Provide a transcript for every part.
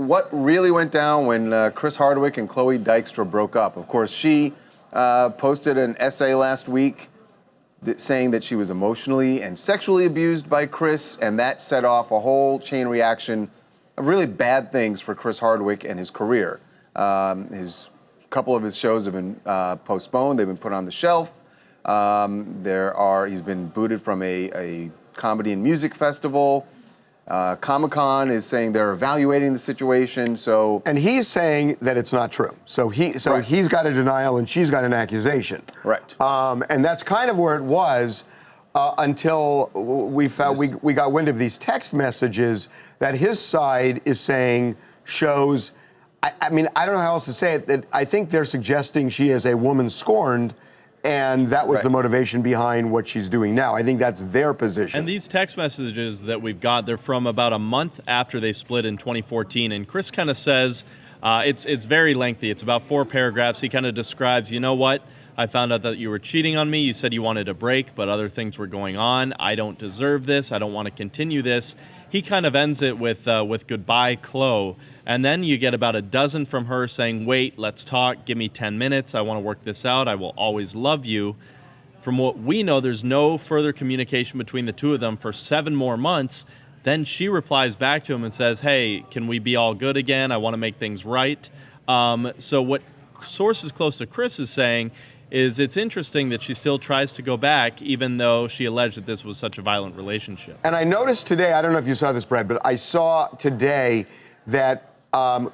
what really went down when Chris Hardwick and Chloe Dykstra broke up. Of course, she posted an essay last week saying that she was emotionally and sexually abused by Chris, and that set off a whole chain reaction of really bad things for Chris Hardwick and his career. Couple of his shows have been postponed. They've been put on the shelf. He's been booted from a comedy and music festival. Comic-Con is saying they're evaluating the situation. And he's saying that it's not true. So he's got a denial and she's got an accusation. Right. And that's kind of where it was until we got wind of these text messages that his side is saying shows. I mean, I don't know how else to say it. That I think they're suggesting she is a woman scorned, and that was the motivation behind what she's doing now. I think that's their position. And these text messages that we've got, they're from about a month after they split in 2014. And Chris kind of says, it's very lengthy. It's about 4 paragraphs. He kind of describes, you know what? I found out that you were cheating on me. You said you wanted a break, but other things were going on. I don't deserve this. I don't want to continue this. He kind of ends it with goodbye, Chloe. And then you get about a dozen from her saying, wait, let's talk. Give me 10 minutes. I want to work this out. I will always love you. From what we know, there's no further communication between the two of them for 7 more months. Then she replies back to him and says, hey, can we be all good again? I want to make things right. So what sources close to Chris is saying is it's interesting that she still tries to go back, even though she alleged that this was such a violent relationship. And I noticed today, I don't know if you saw this, Brad, but I saw today that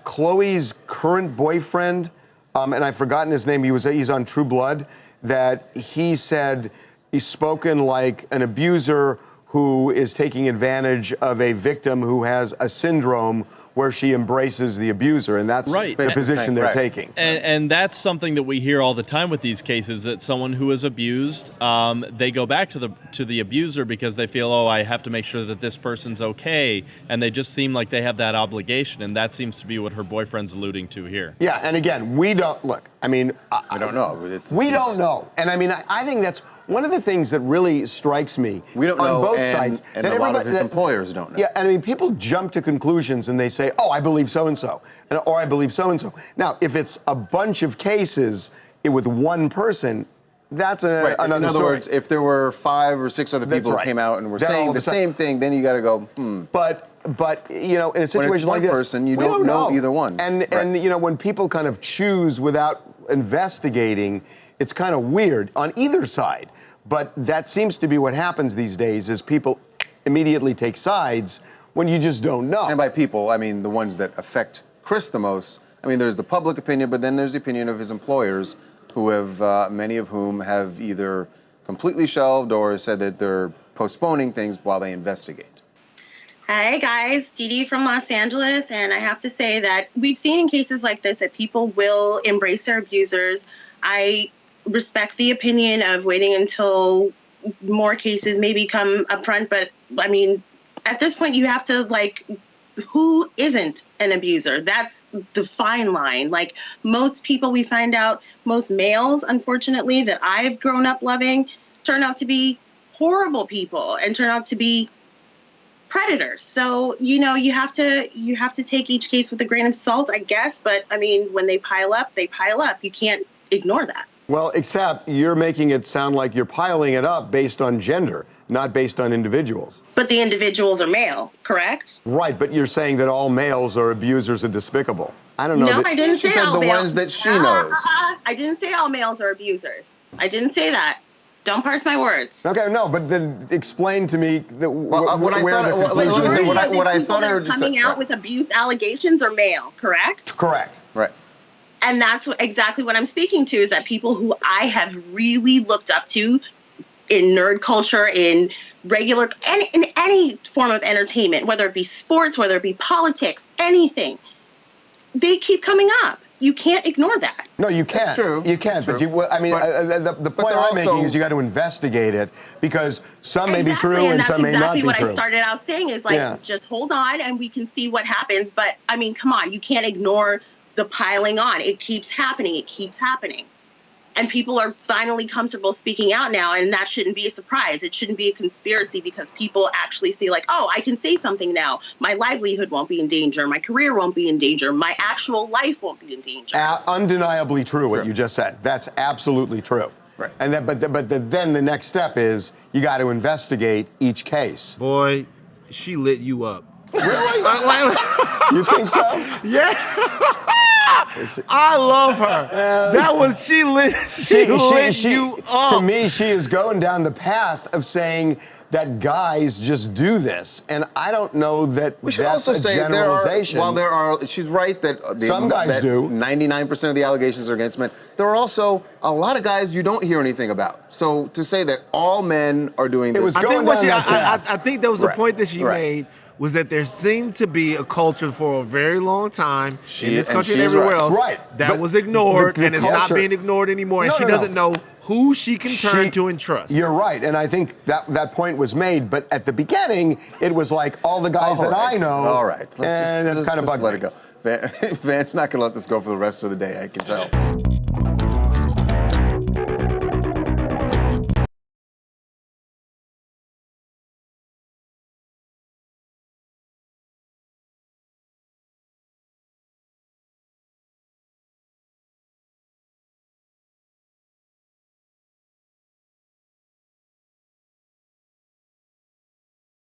Chloe's current boyfriend, and I've forgotten his name, he's on True Blood, that he said he's spoken like an abuser who is taking advantage of a victim who has a syndrome where she embraces the abuser, and that's the position they're taking. And that's something that we hear all the time with these cases, that someone who is abused, they go back to the abuser because they feel, oh, I have to make sure that this person's okay, and they just seem like they have that obligation, and that seems to be what her boyfriend's alluding to here. Yeah, and again, we don't, look, I mean... I don't know. We don't know, and I mean, I think that's one of the things that really strikes me on both sides. And a lot of his employers don't know. Yeah, and I mean, people jump to conclusions and they say, oh, I believe so-and-so, or I believe so-and-so. Now, if it's a bunch of cases with one person, that's another story. In other words, if there were 5 or 6 other people who came out and were saying the same thing, then you got to go, But you know, in a situation like this, person, you don't know either one. And you know, when people kind of choose without investigating, it's kind of weird on either side. But that seems to be what happens these days, is people immediately take sides when you just don't know. And by people, I mean the ones that affect Chris the most. I mean, there's the public opinion, but then there's the opinion of his employers, who have, many of whom have either completely shelved or said that they're postponing things while they investigate. Hey guys, Dee Dee from Los Angeles, and I have to say that we've seen in cases like this that people will embrace their abusers. I respect the opinion of waiting until more cases maybe come up front, but I mean, at this point you have to, like, who isn't an abuser? That's the fine line. Like, most people we find out, most males, unfortunately, that I've grown up loving, turn out to be horrible people and turn out to be predators. So, you know, you have to take each case with a grain of salt, I guess, but I mean, when they pile up, they pile up. You can't ignore that. Well, except you're making it sound like you're piling it up based on gender, not based on individuals. But the individuals are male, correct? Right, but you're saying that all males are abusers and despicable. I don't know. No, I didn't say all males. The ones that she knows. I didn't say all males are abusers. I didn't say that. Don't parse my words. Okay, no, but then explain to me what I thought are coming out with abuse allegations are male, correct? Correct. Right. And that's exactly what I'm speaking to, is that people who I have really looked up to in nerd culture, in regular, in any form of entertainment, whether it be sports, whether it be politics, anything, they keep coming up. You can't ignore that. No, you can't. That's true. You can't. But you, I mean, the point I'm making is you got to investigate it, because some may be true and some may not be true. That's exactly what I started out saying, is like, just hold on and we can see what happens. But I mean, come on, you can't ignore the piling on. It keeps happening. It keeps happening. And people are finally comfortable speaking out now, and that shouldn't be a surprise. It shouldn't be a conspiracy because people actually see like, oh, I can say something now. My livelihood won't be in danger. My career won't be in danger. My actual life won't be in danger. Undeniably true what you just said. That's absolutely true. Right. And then, then the next step is you got to investigate each case. Boy, she lit you up. Really? You think so? Yeah. I love her. That was she lit you up. To me, she is going down the path of saying that guys just do this, and I don't know that We should that's also a say generalization. she's right that Some guys do. 99% of the allegations are against men. There are also a lot of guys you don't hear anything about. So to say that all men are doing this, I think that was the point that she Right. made, was that there seemed to be a culture for a very long time in this country and she's everywhere right. else Right. that But was ignored, the and it's not culture- being ignored anymore, and No, she no, no. doesn't know who she can turn to and trust. You're right, and I think that point was made, but at the beginning, it was like all the guys All that I right. know. All right. And it Let's kind of just bugged let me. it go. Van's not going to let this go for the rest of the day, I can tell.